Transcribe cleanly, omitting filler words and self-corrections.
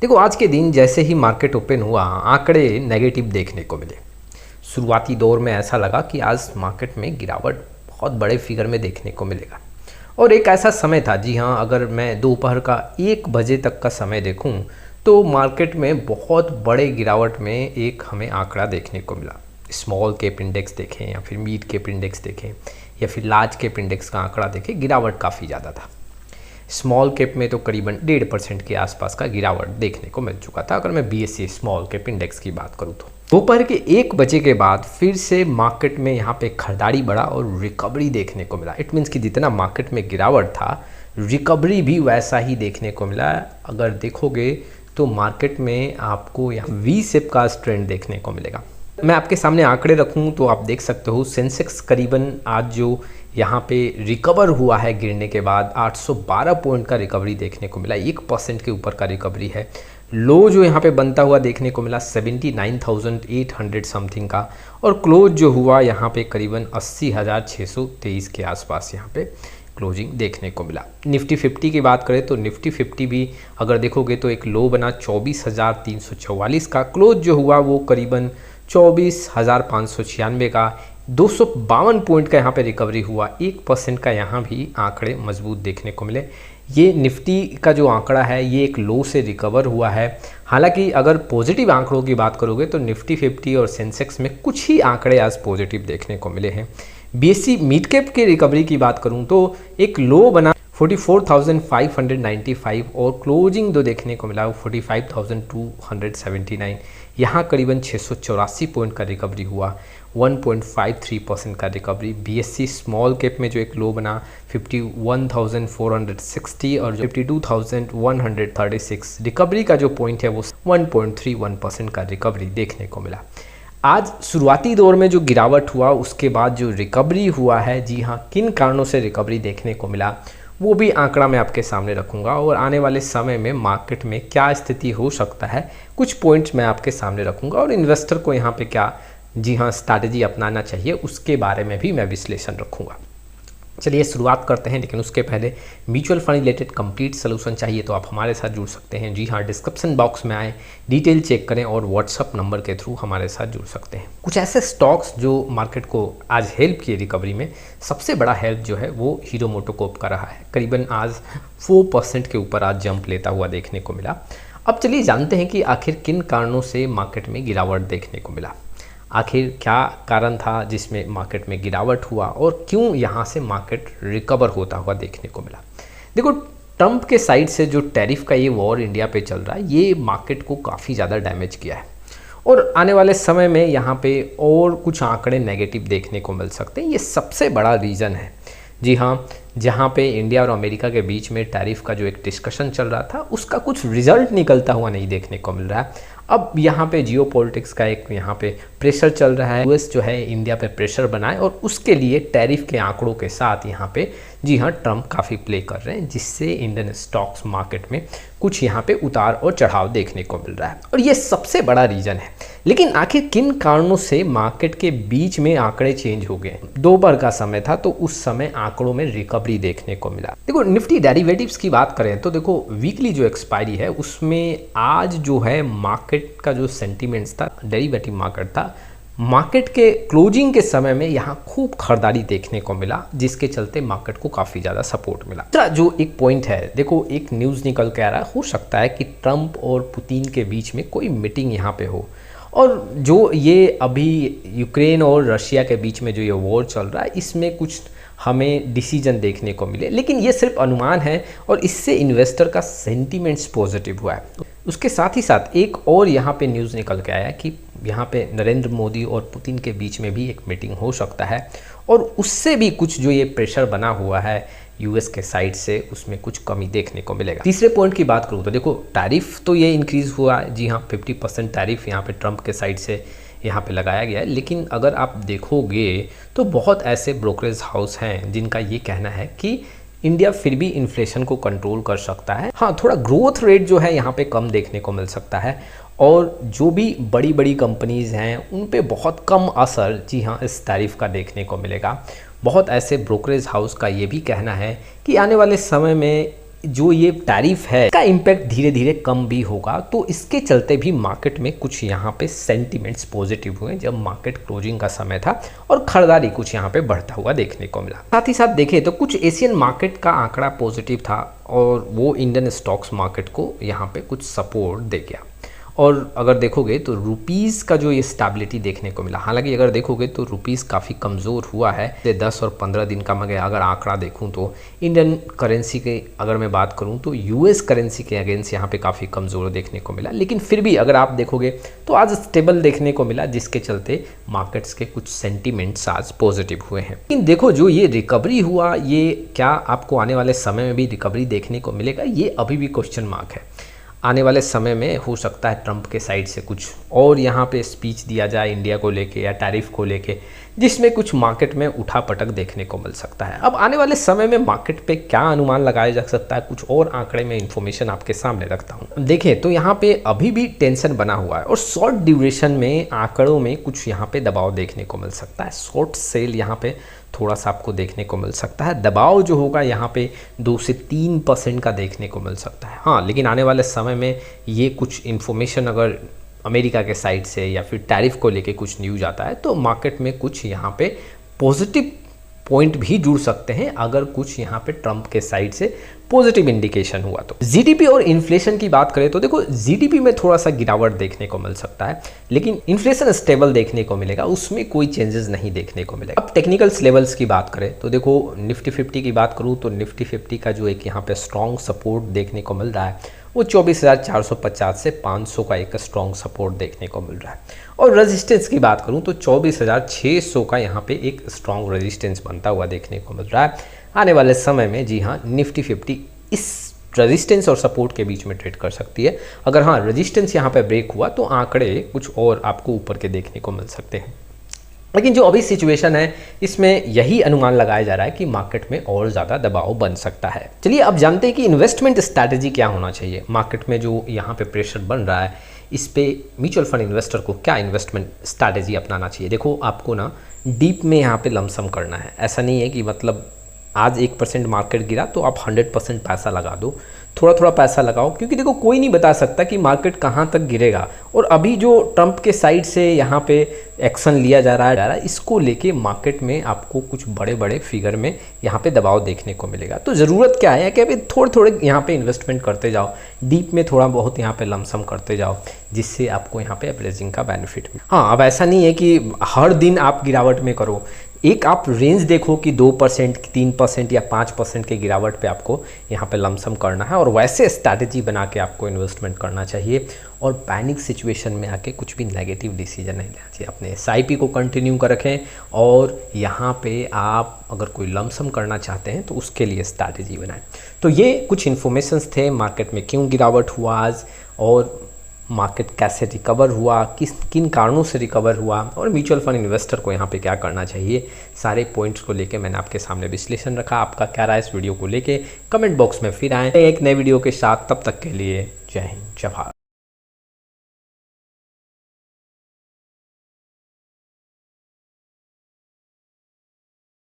देखो आज के दिन जैसे ही मार्केट ओपन हुआ आंकड़े नेगेटिव देखने को मिले। शुरुआती दौर में ऐसा लगा कि आज मार्केट में गिरावट बहुत बड़े फिगर में देखने को मिलेगा और एक ऐसा समय था, जी हाँ, अगर मैं दोपहर का 1 बजे तक का समय देखूं तो मार्केट में बहुत बड़े गिरावट में एक हमें आंकड़ा देखने को मिला। स्मॉल कैप इंडेक्स देखें या फिर मिड कैप इंडेक्स देखें या फिर लार्ज कैप इंडेक्स का आंकड़ा देखें, गिरावट काफ़ी ज़्यादा था। स्मॉल कैप में तो करीबन 1.5% के आसपास का गिरावट देखने को मिल चुका था, अगर मैं BSE स्मॉल कैप इंडेक्स की बात करूँ तो। दोपहर के 1 बजे के बाद फिर से मार्केट में यहाँ पे खरीदारी बढ़ा और रिकवरी देखने को मिला। इट मीन्स कि जितना मार्केट में गिरावट था रिकवरी भी वैसा ही देखने को मिला। अगर देखोगे तो मार्केट में आपको यहाँ V शेप का ट्रेंड देखने को मिलेगा। मैं आपके सामने आंकड़े रखूँ तो आप देख सकते हो सेंसेक्स करीबन आज जो यहाँ पे रिकवर हुआ है गिरने के बाद 812 पॉइंट का रिकवरी देखने को मिला, 1% के ऊपर का रिकवरी है। लो जो यहाँ पे बनता हुआ देखने को मिला 79,800 समथिंग का और क्लोज जो हुआ यहाँ पे करीबन 80,623 के आसपास यहाँ पे क्लोजिंग देखने को मिला। निफ्टी 50 की बात करें तो निफ्टी 50 भी अगर देखोगे तो एक लो बना 24,344 का, क्लोज जो हुआ वो करीबन 24,596 का, 252 पॉइंट का यहाँ पे रिकवरी हुआ, 1% का यहाँ भी आंकड़े मजबूत देखने को मिले। ये निफ्टी का जो आंकड़ा है ये एक लो से रिकवर हुआ है। हालांकि अगर पॉजिटिव आंकड़ों की बात करोगे तो निफ्टी 50 और सेंसेक्स में कुछ ही आंकड़े आज पॉजिटिव देखने को मिले हैं। BSE मिड कैप की रिकवरी की बात करूं तो एक लो बना 44,595 और क्लोजिंग जो देखने को मिला वो 45,279, यहाँ करीबन 684 पॉइंट का रिकवरी हुआ, 1.53% का रिकवरी। BSE स्मॉल कैप में जो एक लो बना 51,460 और जो 52,136, रिकवरी का जो पॉइंट है वो 1.31% का रिकवरी देखने को मिला। आज शुरुआती दौर में जो गिरावट हुआ उसके बाद जो रिकवरी हुआ है, जी हाँ, किन कारणों से रिकवरी देखने को मिला वो भी आंकड़ा मैं आपके सामने रखूंगा और आने वाले समय में मार्केट में क्या स्थिति हो सकता है कुछ पॉइंट्स मैं आपके सामने रखूंगा और इन्वेस्टर को यहाँ पे क्या, जी हाँ, स्ट्रैटेजी अपनाना चाहिए उसके बारे में भी मैं विश्लेषण रखूंगा। चलिए शुरुआत करते हैं, लेकिन उसके पहले mutual fund related complete solution चाहिए तो आप हमारे साथ जुड़ सकते हैं। जी हाँ, डिस्क्रिप्शन बॉक्स में आए, डिटेल चेक करें और व्हाट्सअप नंबर के थ्रू हमारे साथ जुड़ सकते हैं। कुछ ऐसे स्टॉक्स जो मार्केट को आज हेल्प किए रिकवरी में, सबसे बड़ा हेल्प जो है वो हीरो मोटोकॉर्प का रहा है। करीबन आज 4% के ऊपर आज जंप लेता हुआ देखने को मिला। अब चलिए जानते हैं कि आखिर किन कारणों से मार्केट में गिरावट देखने को मिला, आखिर क्या कारण था जिसमें मार्केट में गिरावट हुआ और क्यों यहाँ से मार्केट रिकवर होता हुआ देखने को मिला। देखो, ट्रंप के साइड से जो टैरिफ का ये वॉर इंडिया पे चल रहा है ये मार्केट को काफ़ी ज़्यादा डैमेज किया है और आने वाले समय में यहाँ पे और कुछ आंकड़े नेगेटिव देखने को मिल सकते हैं। ये सबसे बड़ा रीज़न है, जी हाँ, जहाँ पे इंडिया और अमेरिका के बीच में टैरिफ का जो एक डिस्कशन चल रहा था उसका कुछ रिजल्ट निकलता हुआ नहीं देखने को मिल रहा है। अब यहाँ पे जियोपॉलिटिक्स का एक यहाँ पे प्रेशर चल रहा है, US जो है इंडिया पे प्रेशर बनाए और उसके लिए टैरिफ के आंकड़ों के साथ यहाँ पे, जी हाँ, ट्रंप काफ़ी प्ले कर रहे हैं, जिससे इंडियन स्टॉक्स मार्केट में कुछ यहाँ पे उतार और चढ़ाव देखने को मिल रहा है और ये सबसे बड़ा रीज़न है। लेकिन आखिर किन कारणों से मार्केट के बीच में आंकड़े चेंज हो गए। दोपहर का समय था तो उस समय आंकड़ों में रिकवरी देखने को मिला। देखो, निफ्टी डेरिवेटिव्स की बात करें तो देखो वीकली जो एक्सपायरी है उसमें आज जो है मार्केट का जो सेंटीमेंट्स था, डेरिवेटिव मार्केट था, मार्केट के क्लोजिंग के समय में यहाँ खूब खरीदारी देखने को मिला, जिसके चलते मार्केट को काफ़ी ज़्यादा सपोर्ट मिला। दूसरा जो एक पॉइंट है, देखो एक न्यूज़ निकल के आ रहा है, हो सकता है कि ट्रंप और पुतिन के बीच में कोई मीटिंग यहाँ पे हो और जो ये अभी यूक्रेन और रशिया के बीच में जो ये वॉर चल रहा है इसमें कुछ हमें डिसीजन देखने को मिले, लेकिन ये सिर्फ अनुमान है और इससे इन्वेस्टर का सेंटीमेंट्स पॉजिटिव हुआ है। उसके साथ ही साथ एक और यहाँ पे न्यूज़ निकल के आया कि यहाँ पे नरेंद्र मोदी और पुतिन के बीच में भी एक मीटिंग हो सकता है और उससे भी कुछ जो ये प्रेशर बना हुआ है US के साइड से उसमें कुछ कमी देखने को मिलेगा। तीसरे पॉइंट की बात करूँ तो देखो टैरिफ तो ये इंक्रीज़ हुआ है, जी हाँ, 50% टैरिफ यहाँ पे ट्रंप के साइड से यहाँ पे लगाया गया है। लेकिन अगर आप देखोगे तो बहुत ऐसे ब्रोकरेज हाउस हैं जिनका ये कहना है कि इंडिया फिर भी इन्फ्लेशन को कंट्रोल कर सकता है। हाँ, थोड़ा ग्रोथ रेट जो है यहाँ पे कम देखने को मिल सकता है और जो भी बड़ी बड़ी कंपनीज़ हैं उन पे बहुत कम असर, जी हाँ, इस टैरिफ का देखने को मिलेगा। बहुत ऐसे ब्रोकरेज हाउस का ये भी कहना है कि आने वाले समय में जो ये टैरिफ है इसका इम्पैक्ट धीरे धीरे कम भी होगा, तो इसके चलते भी मार्केट में कुछ यहाँ पे सेंटिमेंट्स पॉजिटिव हुए जब मार्केट क्लोजिंग का समय था और खरीदारी कुछ यहाँ पे बढ़ता हुआ देखने को मिला। साथ ही साथ देखें तो कुछ एशियन मार्केट का आंकड़ा पॉजिटिव था और वो इंडियन स्टॉक्स मार्केट को यहाँ पे कुछ सपोर्ट दे गया। और अगर देखोगे तो रुपीज़ का जो ये स्टेबिलिटी देखने को मिला, हालांकि अगर देखोगे तो रुपीज़ काफ़ी कमज़ोर हुआ है 10 और 15 दिन का मैं अगर आंकड़ा देखूं तो इंडियन करेंसी के अगर मैं बात करूं तो यूएस करेंसी के अगेंस्ट यहाँ पे काफ़ी कमज़ोर देखने को मिला। लेकिन फिर भी अगर आप देखोगे तो आज स्टेबल देखने को मिला, जिसके चलते मार्केट्स के कुछ सेंटिमेंट्स आज पॉजिटिव हुए हैं। लेकिन देखो जो ये रिकवरी हुआ, ये क्या आपको आने वाले समय में भी रिकवरी देखने को मिलेगा, ये अभी भी क्वेश्चन मार्क है। आने वाले समय में हो सकता है ट्रंप के साइड से कुछ और यहाँ पे स्पीच दिया जाए इंडिया को लेके या टैरिफ को लेके, जिसमें कुछ मार्केट में उठापटक देखने को मिल सकता है। अब आने वाले समय में मार्केट पे क्या अनुमान लगाया जा सकता है, कुछ और आंकड़े में इन्फॉर्मेशन आपके सामने रखता हूँ। देखें तो यहाँ पे अभी भी टेंशन बना हुआ है और शॉर्ट ड्यूरेशन में आंकड़ों में कुछ यहाँ पे दबाव देखने को मिल सकता है। शॉर्ट सेल यहाँ पे थोड़ा सा आपको देखने को मिल सकता है। दबाव जो होगा यहाँ पे 2 से 3% का देखने को मिल सकता है। हाँ, लेकिन आने वाले समय में ये कुछ इन्फॉर्मेशन अगर अमेरिका के साइड से या फिर टैरिफ को लेके कुछ न्यूज आता है तो मार्केट में कुछ यहाँ पे पॉजिटिव पॉइंट भी जुड़ सकते हैं, अगर कुछ यहाँ पे ट्रंप के साइड से पॉजिटिव इंडिकेशन हुआ तो। जीडीपी और इन्फ्लेशन की बात करें तो देखो जीडीपी में थोड़ा सा गिरावट देखने को मिल सकता है, लेकिन इन्फ्लेशन स्टेबल देखने को मिलेगा, उसमें कोई चेंजेस नहीं देखने को मिलेगा। अब टेक्निकल्स लेवल्स की बात करें तो देखो निफ्टी 50 की बात करूँ तो निफ्टी 50 का जो एक यहाँ पे स्ट्रॉन्ग सपोर्ट देखने को मिल रहा है वो 24,450 से 500 का एक स्ट्रॉन्ग सपोर्ट देखने को मिल रहा है। और रेजिस्टेंस की बात करूं तो 24,600 का यहाँ पे एक स्ट्रॉन्ग रेजिस्टेंस बनता हुआ देखने को मिल रहा है आने वाले समय में। जी हाँ, निफ्टी 50 इस रेजिस्टेंस और सपोर्ट के बीच में ट्रेड कर सकती है। अगर हाँ रेजिस्टेंस यहाँ पे ब्रेक हुआ तो आंकड़े कुछ और आपको ऊपर के देखने को मिल सकते हैं। लेकिन जो अभी सिचुएशन है इसमें यही अनुमान लगाया जा रहा है कि मार्केट में और ज़्यादा दबाव बन सकता है। चलिए अब जानते हैं कि इन्वेस्टमेंट स्ट्रैटेजी क्या होना चाहिए। मार्केट में जो यहाँ पे प्रेशर बन रहा है इस पे म्यूचुअल फंड इन्वेस्टर को क्या इन्वेस्टमेंट स्ट्रैटेजी अपनाना चाहिए। देखो आपको ना डीप में यहाँ पे लमसम करना है। ऐसा नहीं है कि मतलब आज 1% मार्केट गिरा तो आप 100% पैसा लगा दो, थोड़ा थोड़ा पैसा लगाओ, क्योंकि देखो कोई नहीं बता सकता कि मार्केट कहाँ तक गिरेगा। और अभी जो ट्रंप के साइड से यहाँ पे एक्शन लिया जा रहा है इसको लेके मार्केट में आपको कुछ बड़े बड़े फिगर में यहाँ पे दबाव देखने को मिलेगा। तो ज़रूरत क्या है कि अभी थोड़े थोड़े यहाँ पे इन्वेस्टमेंट करते जाओ, डीप में थोड़ा बहुत यहाँ पे लमसम करते जाओ, जिससे आपको यहाँ पे एवरेजिंग का बेनिफिट मिले। हाँ, अब ऐसा नहीं है कि हर दिन आप गिरावट में करो, एक आप रेंज देखो कि 2%, 3% या 5% के गिरावट पे आपको यहाँ पे लमसम करना है और वैसे स्ट्रैटेजी बना के आपको इन्वेस्टमेंट करना चाहिए। और पैनिक सिचुएशन में आके कुछ भी नेगेटिव डिसीजन नहीं लेना चाहिए। अपने SIP को कंटिन्यू कर रखें और यहाँ पे आप अगर कोई लमसम करना चाहते हैं तो उसके लिए स्ट्रैटेजी बनाएं। तो ये कुछ इन्फॉर्मेशंस थे मार्केट में क्यों गिरावट हुआ आज और मार्केट कैसे रिकवर हुआ, किन कारणों से रिकवर हुआ और म्यूचुअल फंड इन्वेस्टर को यहाँ पे क्या करना चाहिए। सारे पॉइंट्स को लेके मैंने आपके सामने विश्लेषण रखा। आपका क्या राय इस वीडियो को लेके कमेंट बॉक्स में फिर आएँ एक नए वीडियो के साथ। तब तक के लिए जय हिंद, जय भारत।